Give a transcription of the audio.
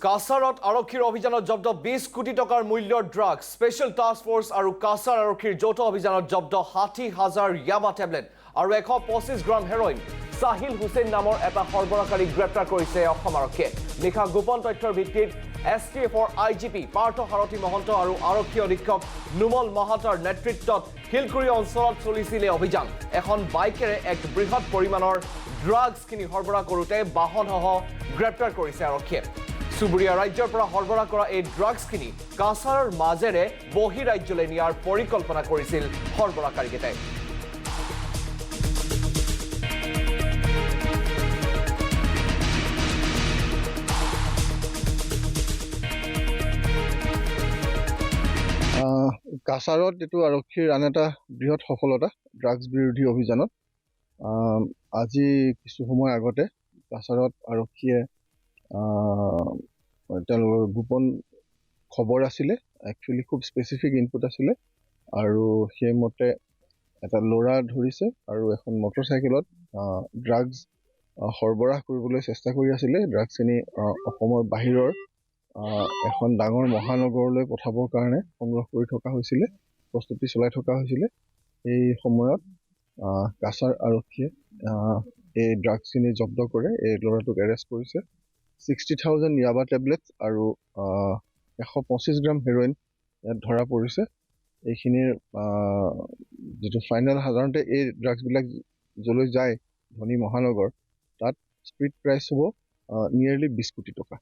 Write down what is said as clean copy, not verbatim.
কাছাৰত আৰক্ষীৰ অভিযানত জব্দ 20 কোটি টকাৰ মূল্যৰ ড্ৰাগছ স্পেচিয়েল টাস্ক ফ'ৰ্চ আৰু কাছাৰ আৰক্ষীৰ যৌথ অভিযানত জব্দ 60,000 ইয়াবা টেবলেট আৰু 125 গ্ৰাম হেৰইন সাহিল হুছেইন নামৰ এটা সৰবৰাহকাৰীক গ্ৰেপ্তাৰ কৰিছে অসম আৰক্ষীয়ে নিশা গোপন তথ্যৰ ভিত্তিত STFৰ IGP পাৰ্থ সাৰথী মহন্ত আৰু আৰক্ষী অধীক্ষক নুমল মাহাতাৰ নেতৃত্বত হিলকুৰি অঞ্চলত চলিছিল অভিযান এখন বাইকেৰে এক বৃহৎ পৰিমাণৰ ড্ৰাগছখিনি সৰবৰাহ কৰোঁতে বাহনসহ গ্ৰেপ্তাৰ কৰিছে আৰক্ষীয়ে চুবুৰীয়া ৰাজ্যৰ পৰা সৰবৰাহ কৰা এই ড্ৰাগছখিনি কাছাৰৰ মাজেৰে বহিৰাজ্যলৈ নিয়াৰ পৰিকল্পনা কৰিছিল সৰবৰাহকাৰীকেইটাই কাছাৰত এইটো আৰক্ষীৰ আন এটা বৃহৎ সফলতা ড্ৰাগছ বিৰোধী অভিযানত আজি কিছু সময় আগতে কাছাৰত আৰক্ষীয়ে তেওঁলোকৰ গোপন খবৰ আছিলে একচুৱেলি খুব স্পেচিফিক ইনপুট আছিলে আৰু সেইমতে এটা ল'ৰা ধৰিছে আৰু এখন মটৰচাইকেলত ড্ৰাগছ সৰবৰাহ কৰিবলৈ চেষ্টা কৰি আছিলে ড্ৰাগছখিনি অসমৰ বাহিৰৰ এখন ডাঙৰ মহানগৰলৈ পঠাবৰ কাৰণে সংগ্ৰহ কৰি থকা হৈছিলে প্ৰস্তুতি চলাই থকা হৈছিলে এই সময়ত কাছাৰ আৰক্ষীয়ে এই ড্ৰাগছখিনি জব্দ কৰে এই ল'ৰাটোক এৰেষ্ট কৰিছে 60,000 ইয়াবা টেবলেটছ আৰু 125 গ্ৰাম হেৰইন ইয়াত ধৰা পৰিছে এইখিনিৰ যিটো ফাইনেল সাধাৰণতে এই ড্ৰাগছবিলাক যলৈ যায় ধনী মহানগৰ তাত স্ট্ৰীট প্ৰাইচ হ'ব নিয়েৰলি 20 কোটি টকা